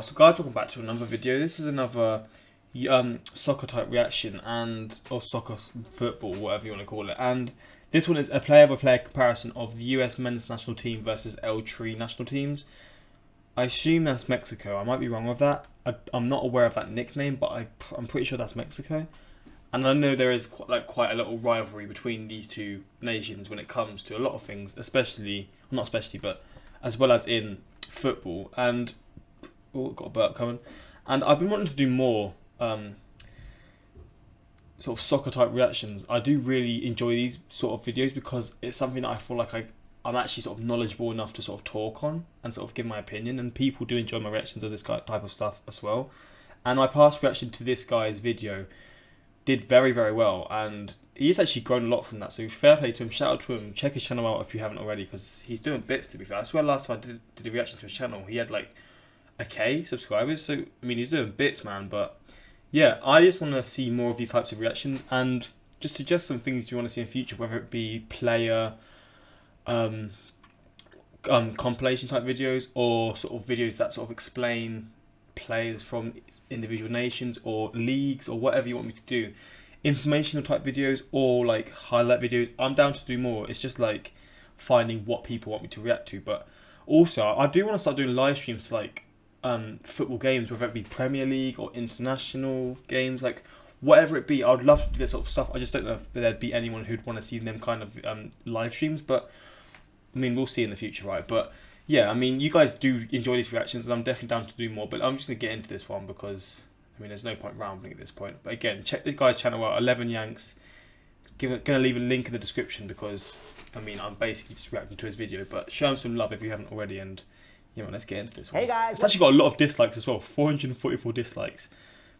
So guys, welcome back to another video. This is another soccer type reaction or football, whatever you want to call it. And this one is a player by player comparison of the US men's national team versus L3 national teams. I assume that's Mexico. I might be wrong with that. I'm not aware of that nickname, but I'm pretty sure that's Mexico. And I know there is quite a little rivalry between these two nations when it comes to a lot of things, but as well as in football. And got a burp coming, and I've been wanting to do more sort of soccer type reactions. I do really enjoy these sort of videos because it's something that I feel like I'm actually sort of knowledgeable enough to sort of talk on and sort of give my opinion, and people do enjoy my reactions of this type of stuff as well. And my past reaction to this guy's video did very, very well, and he's actually grown a lot from that, so fair play to him, shout out to him. Check his channel out if you haven't already, because he's doing bits, to be fair. I swear last time I did a reaction to his channel, he had like a K subscribers, so I mean he's doing bits, man. But yeah, I just want to see more of these types of reactions and just suggest some things you want to see in future, whether it be player compilation type videos, or sort of videos that sort of explain players from individual nations or leagues, or whatever you want me to do. Informational type videos or like highlight videos, I'm down to do more. It's just like finding what people want me to react to. But also I do want to start doing live streams to like football games, whether it be Premier League or international games, like whatever it be. I would love to do this sort of stuff. I just don't know if there'd be anyone who'd want to see them kind of live streams, but I mean we'll see in the future, right? But yeah, I mean you guys do enjoy these reactions and I'm definitely down to do more, but I'm just gonna get into this one because I mean there's no point rambling at this point. But again, check this guy's channel out, 11 Yanks. Gonna leave a link in the description because I mean I'm basically just reacting to his video, but show him some love if you haven't already. And yeah, man, let's get into this one. Hey guys, it's actually got a lot of dislikes as well, 444 dislikes.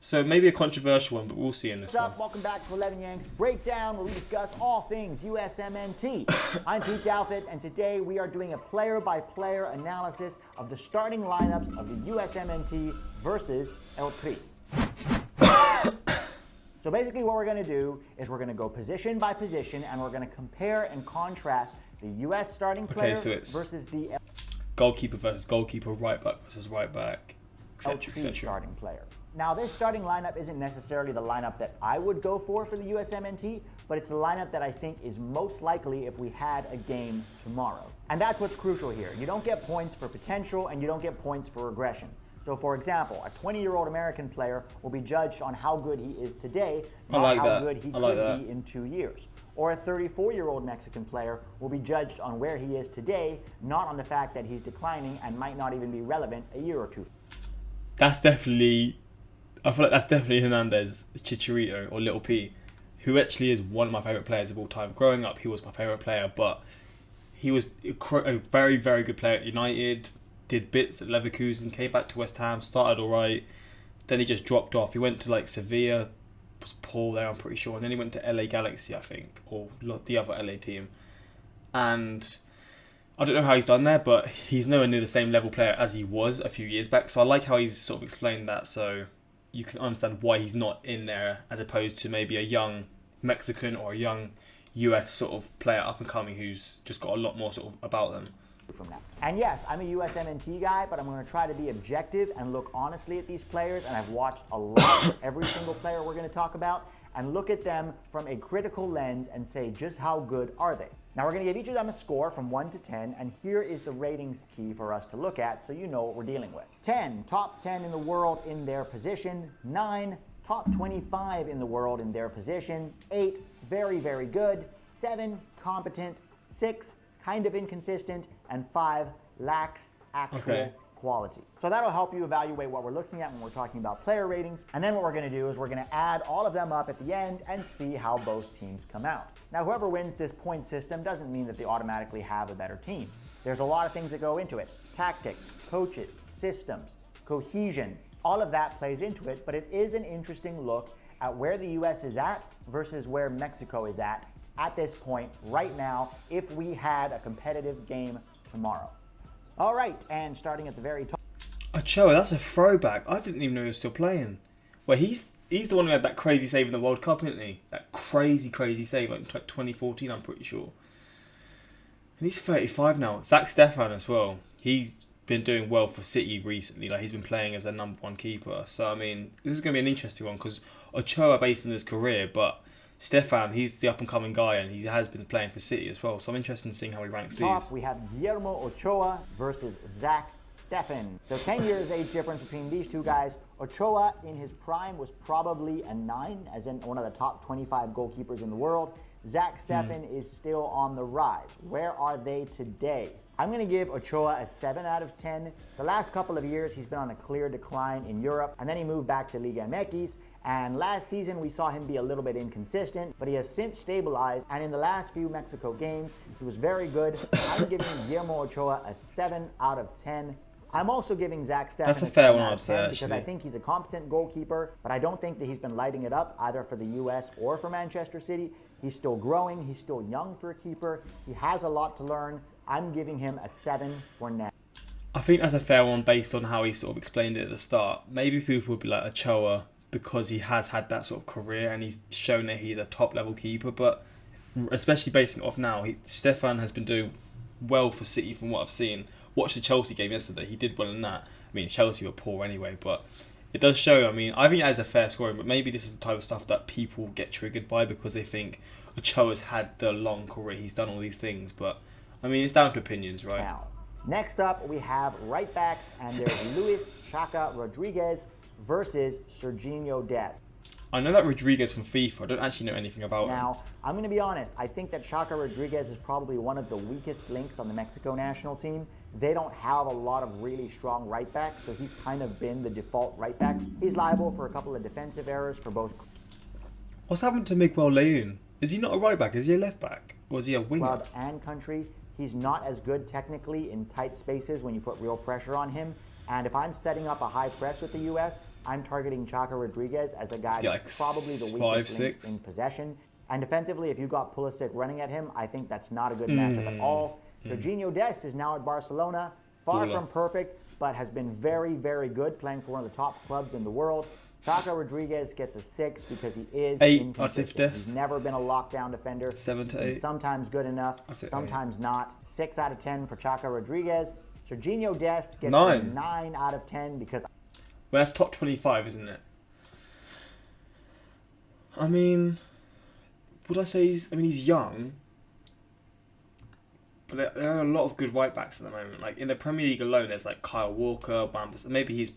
So maybe a controversial one, but we'll see in this what's up? one. Welcome back to 11 Yanks Breakdown, where we discuss all things USMNT. I'm Pete Douthat, and today we are doing a player-by-player analysis of the starting lineups of the USMNT versus El Tri. So basically what we're going to do is we're going to go position by position, and we're going to compare and contrast the US starting player versus the goalkeeper versus goalkeeper, right back versus right back, etc., etc. starting player. Now, this starting lineup isn't necessarily the lineup that I would go for the USMNT, but it's the lineup that I think is most likely if we had a game tomorrow. And that's what's crucial here. You don't get points for potential, and you don't get points for regression. So, for example, a 20-year-old American player will be judged on how good he is today, not how good he could be in 2 years. Or a 34-year-old Mexican player will be judged on where he is today, not on the fact that he's declining and might not even be relevant a year or two. That's definitely, I feel like that's definitely Hernandez, Chicharito, or Little P, who actually is one of my favourite players of all time. Growing up, he was my favourite player, but he was a very, very good player at United, did bits at Leverkusen, came back to West Ham, started alright, then he just dropped off. He went to like Sevilla, was poor there, I'm pretty sure, and then he went to LA Galaxy, I think, or the other LA team, and I don't know how he's done there, but he's nowhere near the same level player as he was a few years back. So I like how he's sort of explained that, so you can understand why he's not in there as opposed to maybe a young Mexican or a young US sort of player up and coming who's just got a lot more sort of about them. From that. And yes, I'm a USMNT guy, but I'm going to try to be objective and look honestly at these players, and I've watched a lot of every single player we're going to talk about, and look at them from a critical lens and say just how good are they. Now we're going to give each of them a score from 1 to 10, and here is the ratings key for us to look at so you know what we're dealing with. 10, top 10 in the world in their position. 9, top 25 in the world in their position. 8, very, very good. 7, competent. 6, kind of inconsistent, and 5, lacks actual quality. So that'll help you evaluate what we're looking at when we're talking about player ratings. And then what we're going to do is we're going to add all of them up at the end and see how both teams come out. Now, whoever wins this point system doesn't mean that they automatically have a better team. There's a lot of things that go into it. Tactics, coaches, systems, cohesion, all of that plays into it, but it is an interesting look at where the US is at versus where Mexico is at this point right now if we had a competitive game tomorrow. All right, and starting at the very top. Ochoa, that's a throwback. I didn't even know he was still playing. Well, he's the one who had that crazy save in the World Cup, isn't he? That crazy save like 2014, I'm pretty sure. And he's 35 now. Zach Stefan as well. He's been doing well for City recently. Like, he's been playing as a number one keeper. So, I mean, this is going to be an interesting one because Ochoa, based on his career, but Stefan, he's the up-and-coming guy, and he has been playing for City as well. So I'm interested in seeing how he ranks Top, these. we have Guillermo Ochoa versus Zach Steffen. So 10 years age difference between these two guys. Ochoa, in his prime, was probably a 9, as in one of the top 25 goalkeepers in the world. Zach Steffen is still on the rise. Where are they today? I'm going to give Ochoa a 7 out of 10. The last couple of years, he's been on a clear decline in Europe, and then he moved back to Liga MX, and last season we saw him be a little bit inconsistent, but he has since stabilized, and in the last few Mexico games, he was very good. I'm giving Guillermo Ochoa a 7 out of 10. I'm also giving Zach Steffen That's a fair one, out I'd of say, 10 because I actually. think he's a competent goalkeeper, but I don't think that he's been lighting it up either for the US or for Manchester City. He's still growing, he's still young for a keeper, he has a lot to learn. I'm giving him a 7 for now. I think that's a fair one based on how he sort of explained it at the start. Maybe people would be like Ochoa because he has had that sort of career and he's shown that he's a top level keeper, but especially basing it off now, Stefan has been doing well for City from what I've seen. Watched the Chelsea game yesterday, he did well in that. I mean, Chelsea were poor anyway, but it does show. I mean, I think it has a fair scoring, but maybe this is the type of stuff that people get triggered by because they think Ochoa's had the long career, he's done all these things, but I mean, it's down to opinions, right? Now, next up, we have right backs, and there's Luis Chaka Rodriguez versus Serginho Dest. I know that Rodriguez from FIFA. I don't actually know anything about him. Now, I'm going to be honest. I think that Chaka Rodriguez is probably one of the weakest links on the Mexico national team. They don't have a lot of really strong right backs, so he's kind of been the default right back. He's liable for a couple of defensive errors for both What's happened to Miguel León? Is he not a right back? Is he a left back? Or is he a winger? club and country. He's not as good technically in tight spaces when you put real pressure on him. And if I'm setting up a high press with the U.S., I'm targeting Chaka Rodriguez as a guy Like that's probably the 5'6". weakest link in possession. And defensively, if you got Pulisic running at him, I think that's not a good matchup at all. Serginho Dest is now at Barcelona, far from perfect, but has been very, very good, playing for one of the top clubs in the world. Chaka Rodriguez gets a 6 because he is 8, inconsistent. I'd say for Dest. He's never been a lockdown defender. 7 to He's 8. sometimes good enough, say sometimes not. 6 out of 10 for Chaka Rodriguez. Serginho Dest gets 9. a 9 out of 10 because Well, that's top 25, isn't it? I mean, would I say he's young, but there are a lot of good right backs at the moment. Like in the Premier League alone, there's like Kyle Walker, maybe he's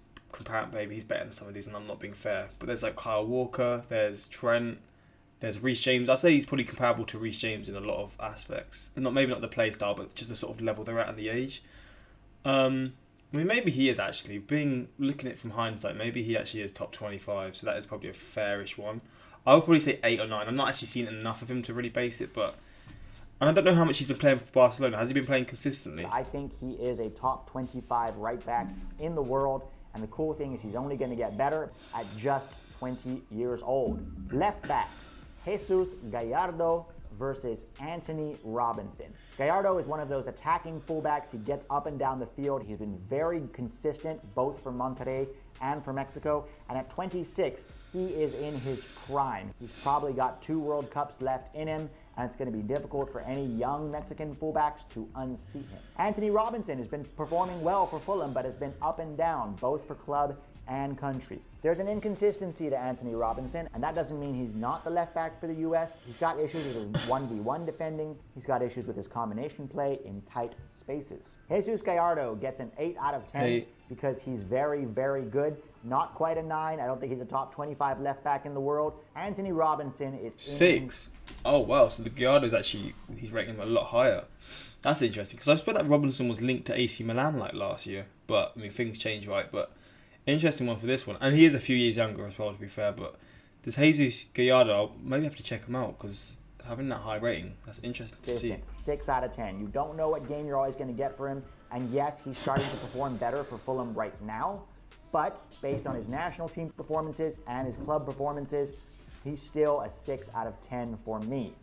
better than some of these, and I'm not being fair. But there's like Kyle Walker, there's Trent, there's Reece James. I'd say he's probably comparable to Reece James in a lot of aspects. Maybe not the play style, but just the sort of level they're at and the age. I mean, maybe he is actually looking at it from hindsight. Maybe he actually is top 25, so that is probably a fairish one. I would probably say 8 or 9. I'm not actually seen enough of him to really base it, and I don't know how much he's been playing for Barcelona. Has he been playing consistently? I think he is a top 25 right back in the world. And the cool thing is he's only going to get better at just 20 years old. Left backs, Jesus Gallardo versus Anthony Robinson. Gallardo is one of those attacking fullbacks. He gets up and down the field. He's been very consistent both for Monterrey and for Mexico. And at 26, he is in his prime. He's probably got 2 World Cups left in him, and it's going to be difficult for any young Mexican fullbacks to unseat him. Anthony Robinson has been performing well for Fulham, but has been up and down, both for club and country. There's an inconsistency to Anthony Robinson, and that doesn't mean he's not the left back for the U.S. He's got issues with his 1v1 defending. He's got issues with his combination play in tight spaces. Jesus Gallardo gets an 8 out of 10 because he's very, very good. Not quite a 9. I don't think he's a top 25 left back in the world. Anthony Robinson is 6. Oh wow! So the Gallardo's actually he's rating him a lot higher. That's interesting because I suppose that Robinson was linked to AC Milan like last year, but I mean things change, right? But interesting one for this one, and he is a few years younger as well, to be fair. But does Jesus Gallardo? I'll maybe have to check him out because having that high rating, that's interesting to see. 6 out of 10. You don't know what game you're always going to get for him, and yes, he's starting to perform better for Fulham right now. But based on his national team performances and his club performances, he's still a 6 out of 10 for me.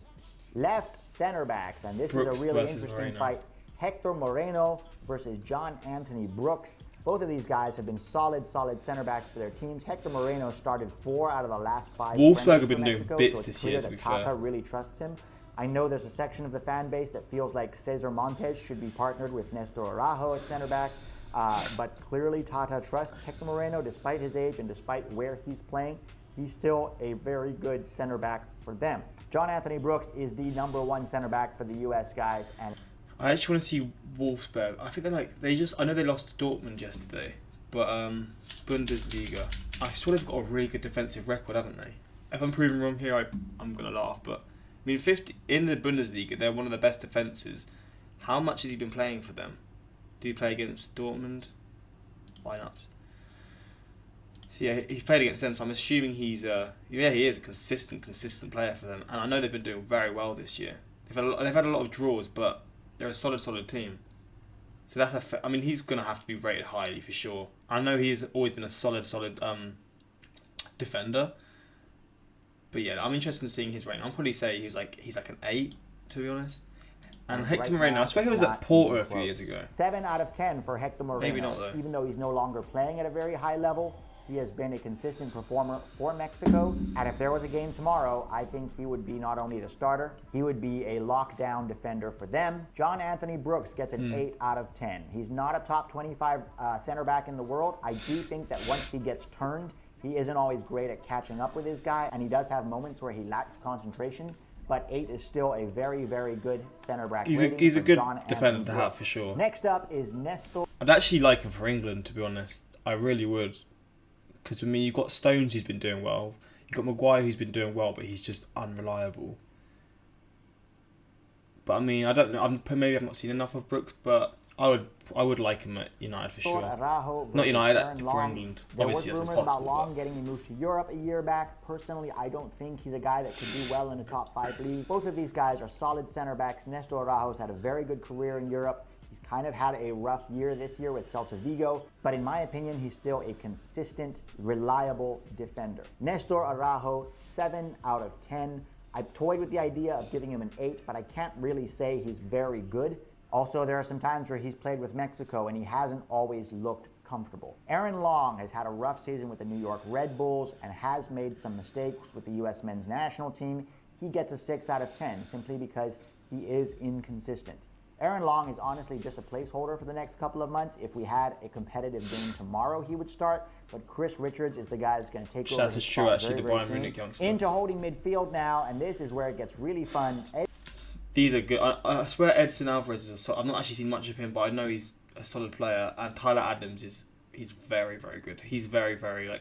Left center backs, and this Brooks is a really versus interesting Moreno. fight. Hector Moreno versus John Anthony Brooks. Both of these guys have been solid center backs for their teams. Hector Moreno started 4 out of the last 5. Wolfsburg have been for doing Mexico, bits so it's this clear year, to that be fair. Tata really trusts him. I know there's a section of the fan base that feels like Cesar Montes should be partnered with Nestor Araujo at center back. But clearly Tata trusts Hector Moreno despite his age and despite where he's playing. He's still a very good center back for them. John Anthony Brooks is the #1 center back for the US guys. And I actually want to see Wolfsburg. I think I know they lost to Dortmund yesterday, but Bundesliga. I swear they've got a really good defensive record, haven't they? If I'm proving wrong here, I'm gonna laugh. But I mean, 50 in the Bundesliga, they're one of the best defenses. How much has he been playing for them? Do you play against Dortmund? Why not? So yeah, he's played against them, so I'm assuming he is a consistent player for them. And I know they've been doing very well this year. They've had a lot of draws, but they're a solid team. So that's I mean, he's gonna have to be rated highly for sure. I know he's always been a solid defender. But yeah, I'm interested in seeing his rating. I'll probably say he's like an 8, to be honest. And Hector Moreno, I swear he was at Porto a few years ago. 7 out of 10 for Hector Moreno. Maybe not though. Even though he's no longer playing at a very high level, he has been a consistent performer for Mexico. And if there was a game tomorrow, I think he would be not only the starter, he would be a lockdown defender for them. John Anthony Brooks gets an 8 out of 10. He's not a top 25 center back in the world. I do think that once he gets turned, he isn't always great at catching up with his guy, and he does have moments where he lacks concentration. But 8 is still a very good center back. He's a good defender to have for sure. Next up is Nestor. I'd actually like him for England, to be honest. I really would. Because, I mean, you've got Stones who's been doing well. You've got Maguire who's been doing well, but he's just unreliable. But, I mean, I don't know. Maybe I've not seen enough of Brooks, but I would like him at United for sure. Not United, for England. There was rumors about Long getting a move to Europe a year back. Personally, I don't think he's a guy that could do well in a top 5 league. Both of these guys are solid center backs. Nestor Araujo's had a very good career in Europe. He's kind of had a rough year this year with Celta Vigo, but in my opinion, he's still a consistent, reliable defender. Nestor Araujo, 7 out of 10. I toyed with the idea of giving him an 8, but I can't really say he's very good. Also, there are some times where he's played with Mexico and he hasn't always looked comfortable. Aaron Long has had a rough season with the New York Red Bulls and has made some mistakes with the US men's national team. He gets a 6 out of 10 simply because he is inconsistent. Aaron Long is honestly just a placeholder for the next couple of months. If we had a competitive game tomorrow, he would start. But Chris Richards is the guy who's going to take over. That's true, actually, the Bayern Munich youngster. Into holding midfield now, and this is where it gets really fun. These are good. I swear Edson Alvarez is I've not actually seen much of him, but I know he's a solid player. And Tyler Adams he's very good. He's very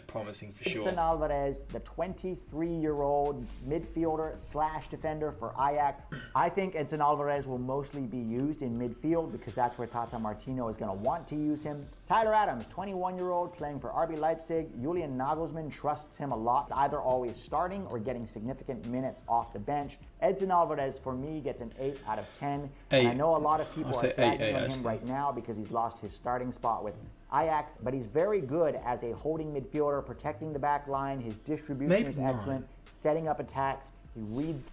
promising for sure. Edson Alvarez, the 23-year-old midfielder / defender for Ajax. I think Edson Alvarez will mostly be used in midfield because that's where Tata Martino is going to want to use him. Tyler Adams, 21-year-old, playing for RB Leipzig. Julian Nagelsmann trusts him a lot, either always starting or getting significant minutes off the bench. Edson Alvarez, for me, gets an 8 out of 10. And I know a lot of people are slagging on him right now because he's lost his starting spot with Ajax, but he's very good as a holding midfielder, protecting the back line. His distribution is excellent, setting up attacks. He reads.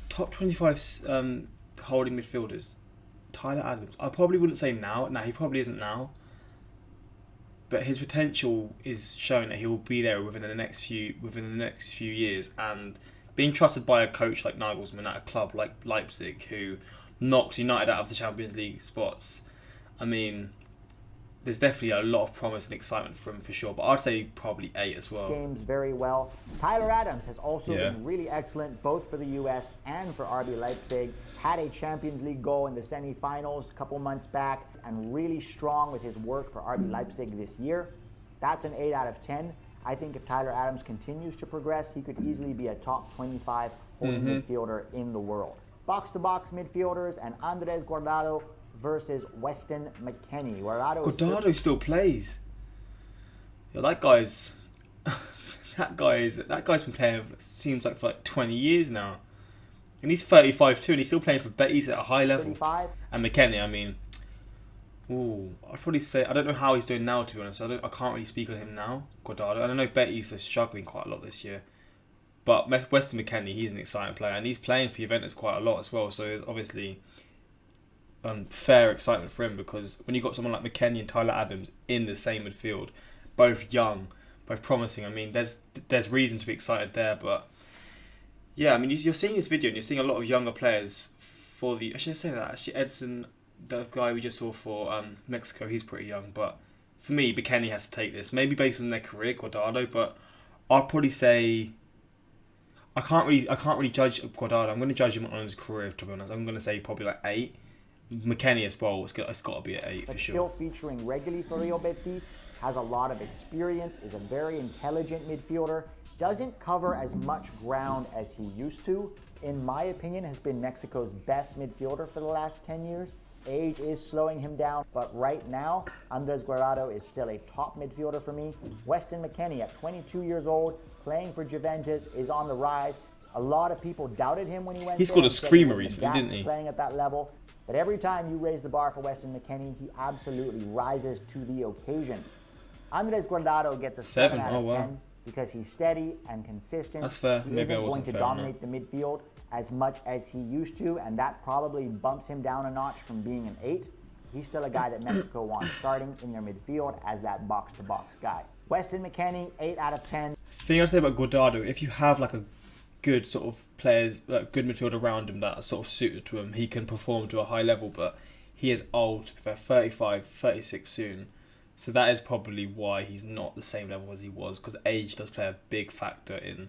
Top 25 holding midfielders. Tyler Adams. I probably wouldn't say now. No, he probably isn't now. But his potential is showing that he will be there within the next few years. And being trusted by a coach like Nagelsmann at a club like Leipzig, who knocked United out of the Champions League spots, I mean, there's definitely a lot of promise and excitement for him for sure, but I'd say probably 8 as well. Games very well. Tyler Adams has also been really excellent, both for the US and for RB Leipzig. Had a Champions League goal in the semifinals a couple months back, and really strong with his work for RB Leipzig this year. That's an 8 out of 10. I think if Tyler Adams continues to progress, he could easily be a top 25 holding midfielder in the world. Box-to-box midfielders and Andres Guardado versus Weston McKennie. Guardado still plays. Yeah, that guy's been playing, seems like, for like 20 years now. And he's 35 too, and he's still playing for Betis at a high level. 35. And McKennie, I mean, I'd probably say, I don't know how he's doing now, to be honest. I can't really speak on him now, Guardado. And I know Betis are struggling quite a lot this year. But Weston McKennie, he's an exciting player, and he's playing for Juventus quite a lot as well. So there's obviously fair excitement for him, because when you've got someone like McKennie and Tyler Adams in the same midfield, both young, both promising, I mean, there's reason to be excited there. But yeah, I mean, you're seeing this video and you're seeing a lot of younger players for the. I should say that actually, Edson, the guy we just saw for Mexico, he's pretty young, but for me, McKennie has to take this. Maybe based on their career, Guardado, but I'd probably say I can't really judge Guardado. I'm going to judge him on his career, to be honest. I'm going to say probably like 8. McKennie as well. It's got to be at 8 for sure. Still featuring regularly for Real Betis, has a lot of experience, is a very intelligent midfielder, doesn't cover as much ground as he used to. In my opinion, has been Mexico's best midfielder for the last 10 years. Age is slowing him down, but right now, Andres Guardado is still a top midfielder for me. Weston McKennie, at 22 years old, playing for Juventus, is on the rise. A lot of people doubted him when he went. He scored a screamer recently, didn't he? Playing at that level. But every time you raise the bar for Weston McKennie, he absolutely rises to the occasion. Andres Guardado gets a 7 out of 10 because he's steady and consistent. That's fair. He Maybe isn't I wasn't going to fair dominate the midfield as much as he used to, and that probably bumps him down a notch from being an 8. He's still a guy that Mexico wants starting in their midfield as that box-to-box guy. Weston McKennie, 8 out of 10. Thing I say about Guardado, if you have like a good sort of players, like good midfield around him that are sort of suited to him, he can perform to a high level, but he is old. They're 35, 36 soon. So that is probably why he's not the same level as he was, because age does play a big factor in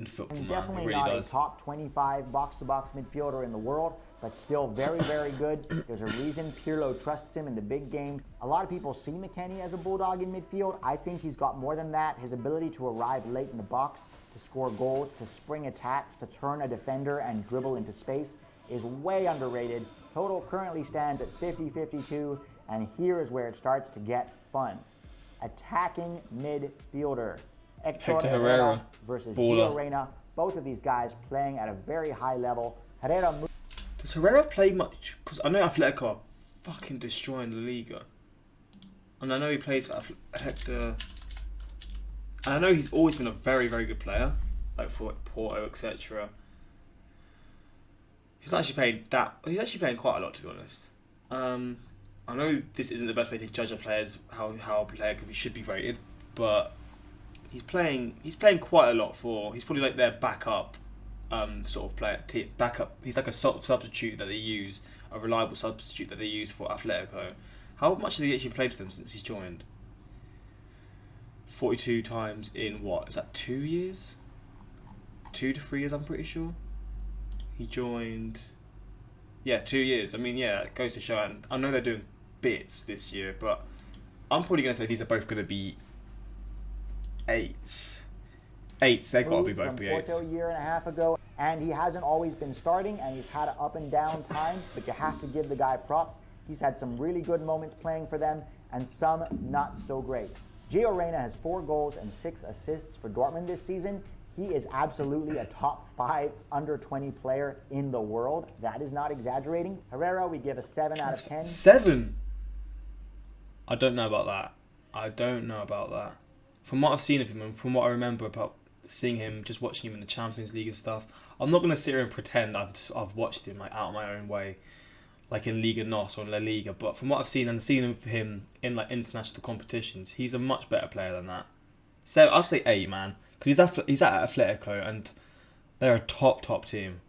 football. And Man. definitely It really not does. a top 25 box-to-box midfielder in the world, but still very, very good. There's a reason Pirlo trusts him in the big games. A lot of people see McKennie as a bulldog in midfield. I think he's got more than that. His ability to arrive late in the box, to score goals, to spring attacks, to turn a defender and dribble into space is way underrated. Total currently stands at 50-52, and here is where it starts to get fun. Attacking midfielder. Hector Herrera versus Gio Reyna. Both of these guys playing at a very high level. Herrera. Does Herrera play much? Because I know Atletico are fucking destroying the Liga. And I know he plays for Hector. And I know he's always been a very, very good player. Like for Porto, etc. He's not actually playing that. He's actually playing quite a lot, to be honest. I know this isn't the best way to judge a player's how a player should be rated, but he's playing quite a lot for. He's probably like their backup, sort of player. Backup. He's like a sort of substitute that they use, a reliable substitute that they use for Atletico. How much has he actually played for them since he's joined? 42 times in what? Is that 2 years? 2 to 3 years, I'm pretty sure. He joined. Yeah, 2 years. I mean, yeah, it goes to show. And I know they're doing bits this year, but I'm probably going to say these are both going to be 8s. 8s, they've got to be both be 8s. Porto a year and a half ago, and he hasn't always been starting, and he's had an up and down time, but you have to give the guy props. He's had some really good moments playing for them, and some not so great. Gio Reyna has 4 goals and 6 assists for Dortmund this season. He is absolutely a top 5 under-20 player in the world. That is not exaggerating. Herrera, we give a 7 out of 10. 7? I don't know about that. From what I've seen of him and from what I remember about seeing him, just watching him in the Champions League and stuff, I'm not going to sit here and pretend I've watched him like out of my own way, like in Liga NOS or in La Liga. But from what I've seen and seen him in like international competitions, he's a much better player than that. So I'd say 8, man. Because he's at Atletico and they're a top team.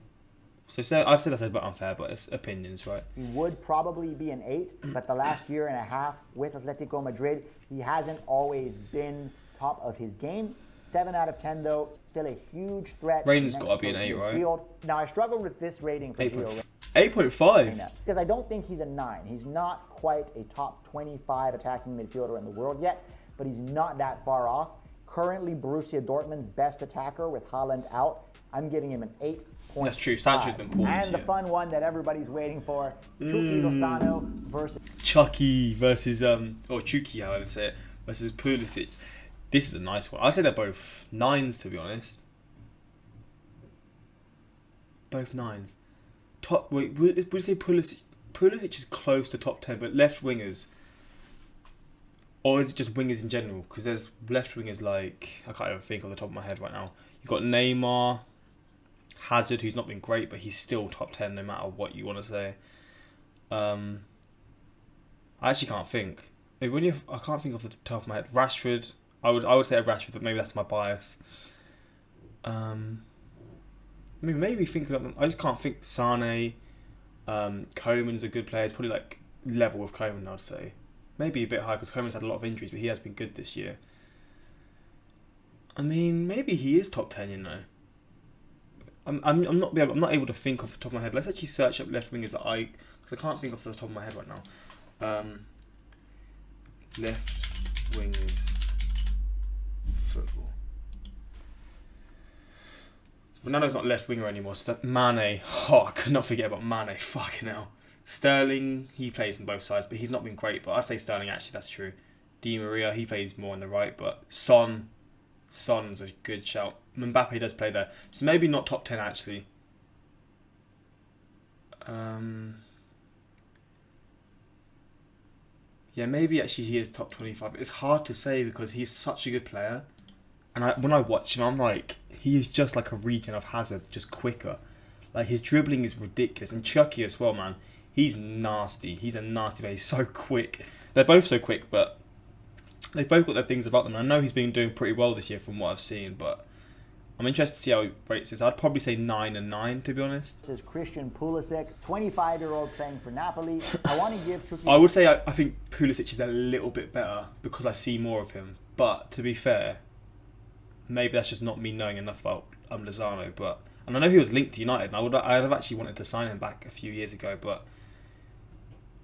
So I'd say that's a bit unfair, but it's opinions, right? He would probably be an 8, but the last year and a half with Atletico Madrid, he hasn't always been top of his game. 7 out of 10, though, still a huge threat. Reyna's got to be an 8, right? Now, I struggled with this rating for Gio Reyna. 8.5? Because I don't think he's a 9. He's not quite a top 25 attacking midfielder in the world yet, but he's not that far off. Currently, Borussia Dortmund's best attacker with Haaland out. I'm giving him an 8. That's true. Sancho's been poor. And the fun one that everybody's waiting for, Chucky Lozano versus Chucky, however you say it, versus Pulisic. This is a nice one. I'd say they're both 9s, to be honest. Both 9s. Would you say Pulisic is close to top 10, but left wingers, or is it just wingers in general? Because there's left wingers like, I can't even think off the top of my head right now. You've got Neymar, Hazard, who's not been great, but he's still top 10 no matter what you want to say. I actually can't think. I can't think off the top of my head. Rashford, I would say Rashford, but maybe that's my bias. Maybe think of them. I just can't think. Sane, Coman's a good player. It's probably like level with Coman, I'd say. Maybe a bit high because Coman's had a lot of injuries, but he has been good this year. I mean, maybe he is top 10, you know. I'm not able to think off the top of my head. Let's actually search up left wingers because I can't think off the top of my head right now. Left wingers football. Ronaldo's not left winger anymore. So Mane. Oh, I could not forget about Mane. Fucking hell. Sterling, he plays on both sides, but he's not been great. But I'd say Sterling, actually, that's true. Di Maria, he plays more on the right, but Son's a good shout. Mbappe does play there. So maybe not top 10, actually. Yeah, maybe actually he is top 25. It's hard to say because he's such a good player. And when I watch him, I'm like, he is just like a regen of Hazard, just quicker. Like, his dribbling is ridiculous. And Chucky as well, man. He's nasty. He's a nasty player. He's so quick. They're both so quick, but they've both got their things about them. I know he's been doing pretty well this year from what I've seen, but I'm interested to see how he rates this. I'd probably say 9 and 9, to be honest. This is Christian Pulisic, 25-year-old playing for Napoli. I want to give Chucky... I would say I think Pulisic is a little bit better because I see more of him. But to be fair, maybe that's just not me knowing enough about Lozano. And I know he was linked to United, and I'd have actually wanted to sign him back a few years ago. But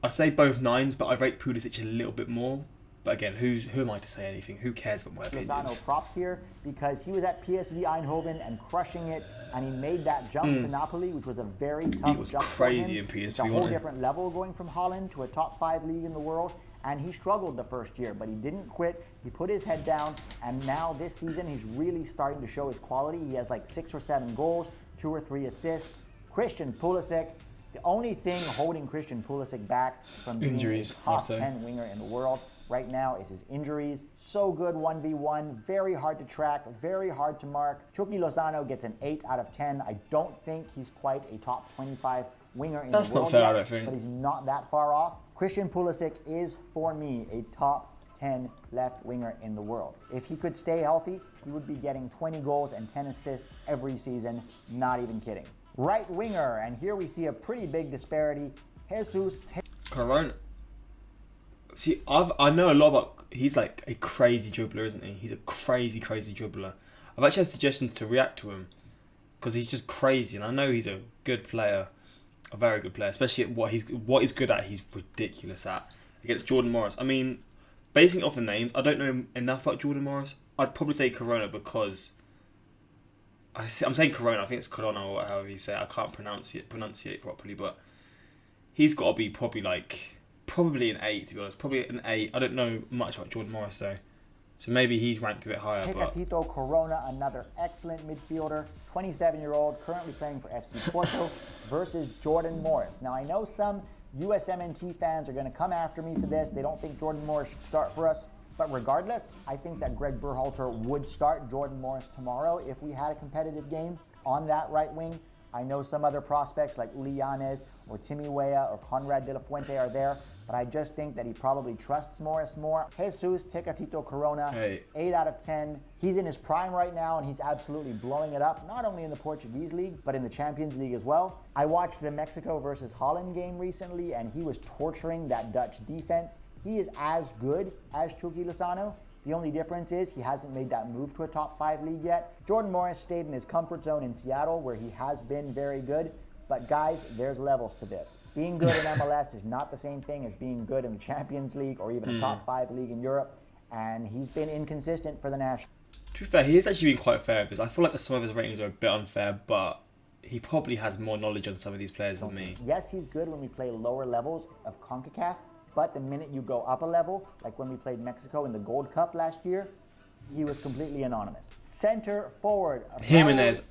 I'd say both 9s, but I rate Pulisic a little bit more. But again, who am I to say anything? Who cares about my opinions? Lozano props here because he was at PSV Eindhoven and crushing it, and he made that jump to Napoli, which was a very tough jump. He was crazy in PSV. It's a whole different level going from Holland to a top 5 league in the world, and he struggled the first year, but he didn't quit. He put his head down, and now this season he's really starting to show his quality. He has like 6 or 7 goals, 2 or 3 assists. Christian Pulisic. The only thing holding Christian Pulisic back from being injuries, a top 10 winger in the world right now is his injuries. So good 1v1, very hard to track, very hard to mark. Chucky Lozano gets an 8 out of 10. I don't think he's quite a top 25 winger in the world. That's not fair, yet, I don't think. but he's not that far off. Christian Pulisic is, for me, a top 10 left winger in the world. If he could stay healthy, he would be getting 20 goals and 10 assists every season. Not even kidding. Right winger, and here we see a pretty big disparity. Jesus Corona. See, I know a lot about... He's like a crazy dribbler, isn't he? He's a crazy dribbler. I've actually had suggestions to react to him because he's just crazy, and I know he's a good player, a very good player, especially at what he's good at. He's ridiculous at against Jordan Morris. I mean, basing it off the names, I don't know enough about Jordan Morris. I'd probably say Corona because I'm saying Corona. I think it's Corona or however you say it. I can't pronunciate properly, but he's got to be probably an 8, to be honest. Probably an 8. I don't know much about Jordan Morris, though. So maybe he's ranked a bit higher. Tecatito Corona, another excellent midfielder, 27-year-old, currently playing for FC Porto, versus Jordan Morris. Now, I know some USMNT fans are going to come after me for this. They don't think Jordan Morris should start for us. But regardless, I think that Greg Berhalter would start Jordan Morris tomorrow if we had a competitive game on that right wing. I know some other prospects like Uli Yanez or Timmy Weah or Conrad De La Fuente are there, but I just think that he probably trusts Morris more. Jesus Tecatito Corona, 8 out of 10. He's in his prime right now, and he's absolutely blowing it up, not only in the Portuguese league, but in the Champions League as well. I watched the Mexico versus Holland game recently, and he was torturing that Dutch defense. He is as good as Chucky Lozano. The only difference is he hasn't made that move to a top 5 league yet. Jordan Morris stayed in his comfort zone in Seattle, where he has been very good. But guys, there's levels to this. Being good in MLS is not the same thing as being good in the Champions League or even a top 5 league in Europe. And he's been inconsistent for the national. To be fair, he has actually been quite fair with this. I feel like some of his ratings are a bit unfair, but he probably has more knowledge on some of these players than me. Yes, he's good when we play lower levels of CONCACAF. But the minute you go up a level, like when we played Mexico in the Gold Cup last year, he was completely anonymous. Center forward. Jimenez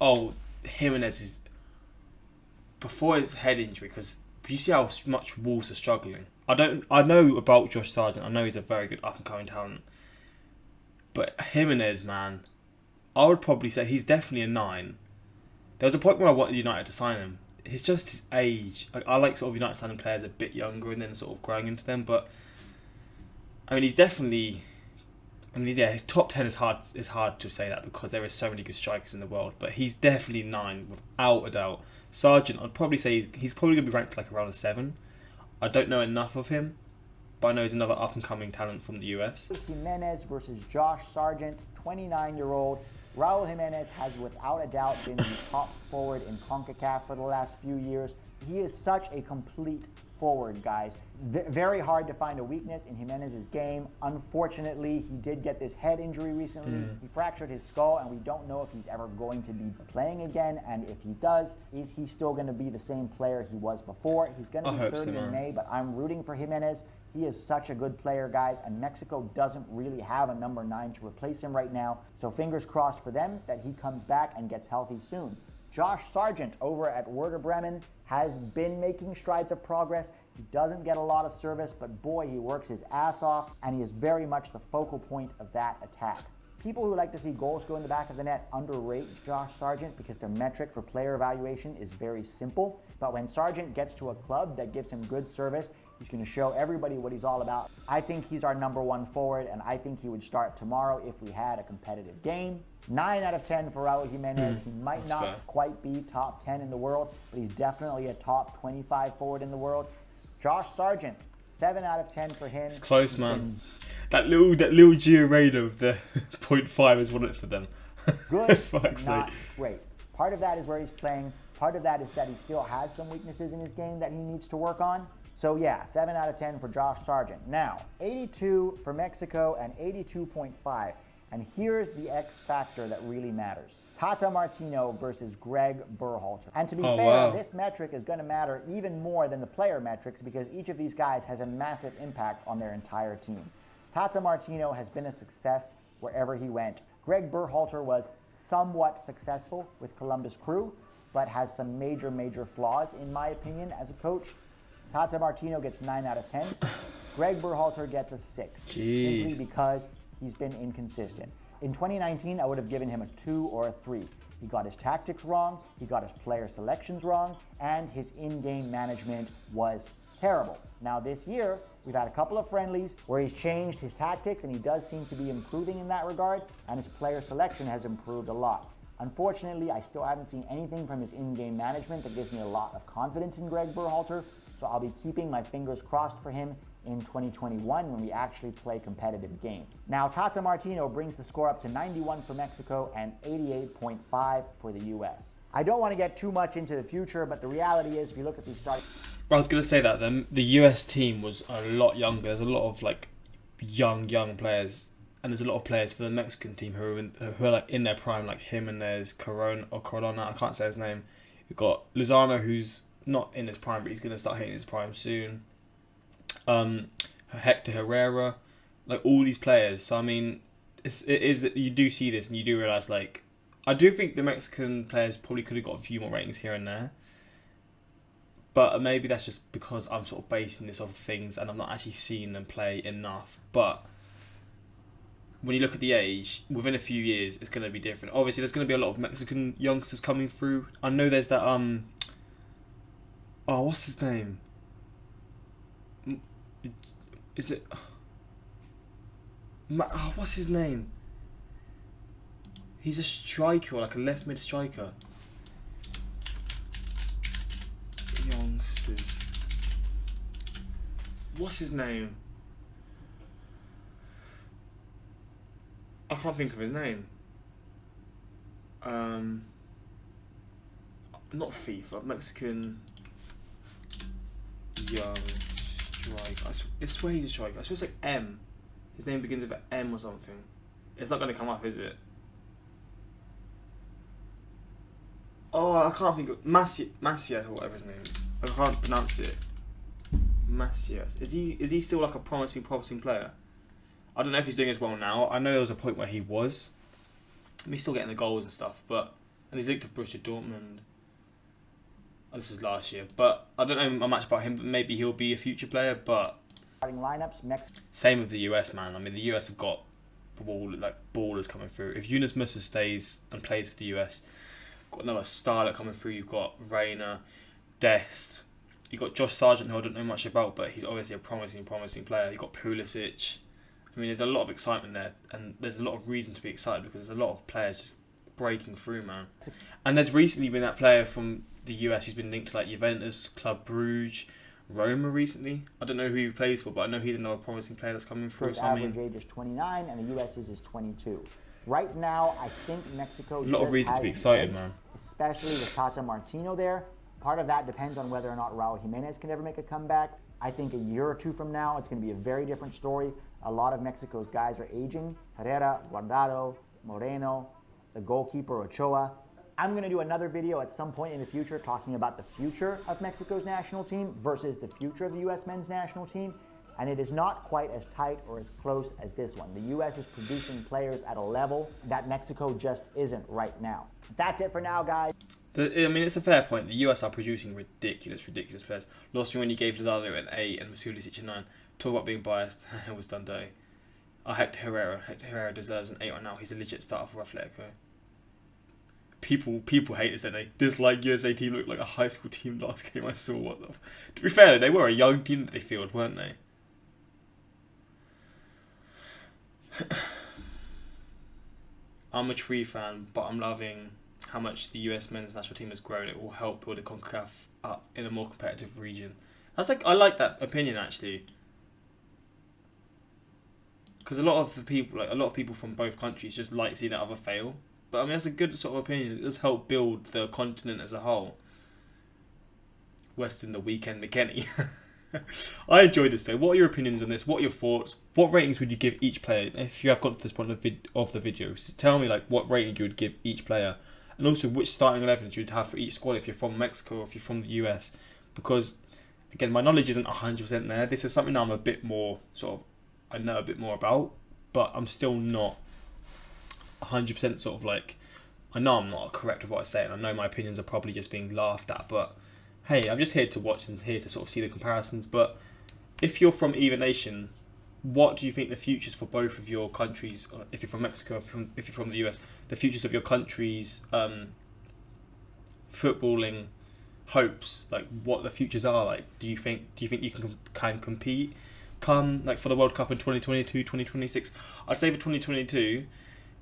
is before his head injury, because you see how much Wolves are struggling. I know about Josh Sargent. I know he's a very good up and coming talent. But Jimenez, man, I would probably say he's definitely a 9. There was a point where I wanted United to sign him. It's just his age. I like sort of United signing players a bit younger and then sort of growing into them. But I mean, he's definitely. I mean, yeah, his top 10 is hard to say that because there is so many good strikers in the world. But he's definitely 9 without a doubt. Sargent, I'd probably say he's probably going to be ranked like around a 7. I don't know enough of him, but I know he's another up-and-coming talent from the US. Jimenez versus Josh Sargent, 29-year-old. Raul Jimenez has without a doubt been the top forward in CONCACAF for the last few years. He is such a complete forward, guys. Very hard to find a weakness in Jimenez's game. Unfortunately, he did get this head injury recently. He fractured his skull, and we don't know if he's ever going to be playing again. And if he does, is he still going to be the same player he was before? He's going to be 30 in May, but I'm rooting for Jimenez. He is such a good player, guys, and Mexico doesn't really have a number 9 to replace him right now. So fingers crossed for them that he comes back and gets healthy soon. Josh Sargent over at Werder Bremen has been making strides of progress. He doesn't get a lot of service, but boy, he works his ass off, and he is very much the focal point of that attack. People who like to see goals go in the back of the net underrate Josh Sargent because their metric for player evaluation is very simple. But when Sargent gets to a club that gives him good service, he's going to show everybody what he's all about. I think he's our number 1 forward, and I think he would start tomorrow if we had a competitive game. 9 out of 10 for Raul Jimenez. He might not quite be top 10 in the world, but he's definitely a top 25 forward in the world. Josh Sargent, 7 out of 10 for him. It's close, man. That little Gio Reyna of the 0.5 has won it for them. Good, but not great. Part of that is where he's playing. Part of that is that he still has some weaknesses in his game that he needs to work on. So yeah, 7 out of 10 for Josh Sargent. Now, 82 for Mexico and 82.5. And here's the X factor that really matters. Tata Martino versus Greg Berhalter. And to be fair, this metric is going to matter even more than the player metrics because each of these guys has a massive impact on their entire team. Tata Martino has been a success wherever he went. Greg Berhalter was somewhat successful with Columbus Crew, but has some major flaws, in my opinion, as a coach. Tata Martino gets 9 out of 10. Greg Berhalter gets a 6, simply because he's been inconsistent. In 2019, I would have given him a 2 or a 3. He got his tactics wrong, he got his player selections wrong, and his in-game management was terrible. Now this year, we've had a couple of friendlies where he's changed his tactics, and he does seem to be improving in that regard, and his player selection has improved a lot. Unfortunately, I still haven't seen anything from his in-game management that gives me a lot of confidence in Greg Berhalter, so I'll be keeping my fingers crossed for him in 2021 when we actually play competitive games. Now, Tata Martino brings the score up to 91 for Mexico and 88.5 for the US. I don't want to get too much into the future, but the reality is, if you look at these starting... Well, I was going to say that the US team was a lot younger. There's a lot of like young players, and there's a lot of players for the Mexican team who are like in their prime, like him, and there's Corona, I can't say his name. You've got Lozano, who's not in his prime, but he's going to start hitting his prime soon. Hector Herrera, like all these players. So I mean, it is you do see this and you do realize, like, I do think the Mexican players probably could have got a few more ratings here and there, but maybe that's just because I'm sort of basing this off of things and I'm not actually seeing them play enough. But when you look at the age, within a few years, it's going to be different. Obviously, there's going to be a lot of Mexican youngsters coming through. I know there's that what's his name? Is it... what's his name? He's a striker, like a left mid striker. Youngsters. What's his name? I can't think of his name. Not FIFA, Mexican young striker. I swear he's a striker. I swear it's like M. His name begins with an M or something. It's not going to come up, is it? Oh, I can't think of... Macias or whatever his name is. I can't pronounce it. Macias. Is he still like a promising player? I don't know if he's doing as well now. I know there was a point where he was. He's still getting the goals and stuff, and he's linked to Borussia Dortmund. This was last year, but I don't know much about him. But maybe he'll be a future player. But starting lineups, same with the US, man. I mean, the US have got ballers coming through. If Yunus Musa stays and plays for the US, got another starlet coming through. You've got Reyna, Dest. You've got Josh Sargent, who I don't know much about, but he's obviously a promising player. You've got Pulisic. I mean, there's a lot of excitement there, and there's a lot of reason to be excited because there's a lot of players just breaking through, man. And there's recently been that player from the US who's been linked to like Juventus, Club Brugge, Roma recently. I don't know who he plays for, but I know he's another promising player that's coming through. His So, I average mean, age is 29, and the US's is 22. Right now, I think Mexico a lot of reason to be excited, man. Especially with Tata Martino there. Part of that depends on whether or not Raul Jimenez can ever make a comeback. I think a year or two from now, it's going to be a very different story. A lot of Mexico's guys are aging. Herrera, Guardado, Moreno, the goalkeeper Ochoa. I'm going to do another video at some point in the future talking about the future of Mexico's national team versus the future of the U.S. men's national team. And it is not quite as tight or as close as this one. The U.S. is producing players at a level that Mexico just isn't right now. That's it for now, guys. I mean, it's a fair point. The US are producing ridiculous players. Lost me when you gave Lozano an 8 and Masulisic a 9. Talk about being biased. It was done dirty. Hector Herrera. Hector Herrera deserves an 8 right now. He's a legit starter for Atletico. People hate this, don't they? This USA team looked like a high school team last game I saw. What the? To be fair, they were a young team that they fielded, weren't they? I'm a Tree fan, but I'm loving how much the US men's national team has grown. It will help build the CONCACAF up in a more competitive region. I like that opinion actually, because a lot of people from both countries just like seeing the other fail. But I mean, that's a good sort of opinion. It does help build the continent as a whole. Western the weekend McKenny. I enjoyed this though. What are your opinions on this? What are your thoughts? What ratings would you give each player? If you have got to this point of the video, so tell me like what rating you would give each player, and also which starting 11s you'd have for each squad if you're from Mexico or if you're from the US. Because again, my knowledge isn't 100% there. This is something I'm a bit more I know a bit more about, but I'm still not 100% sort of like, I know I'm not correct with what I say, and I know my opinions are probably just being laughed at, but hey, I'm just here to watch and here to sort of see the comparisons. But if you're from either nation, what do you think the futures for both of your countries, if you're from Mexico, if you're from the US, the futures of your countries' footballing hopes, like what the futures are like? Do you think you can compete come like for the World Cup in 2022, 2026? I'd say for 2022,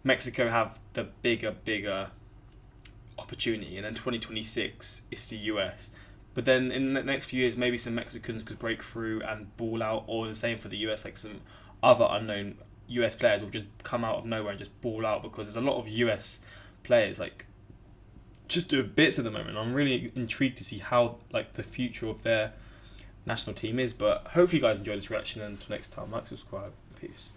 Mexico have the bigger opportunity, and then 2026 is the US. But then in the next few years, maybe some Mexicans could break through and ball out, or the same for the US, like some other unknown US players will just come out of nowhere and just ball out, because there's a lot of US players like just doing bits at the moment. I'm really intrigued to see how like the future of their national team is. But hopefully you guys enjoyed this reaction, and until next time, like, subscribe, peace.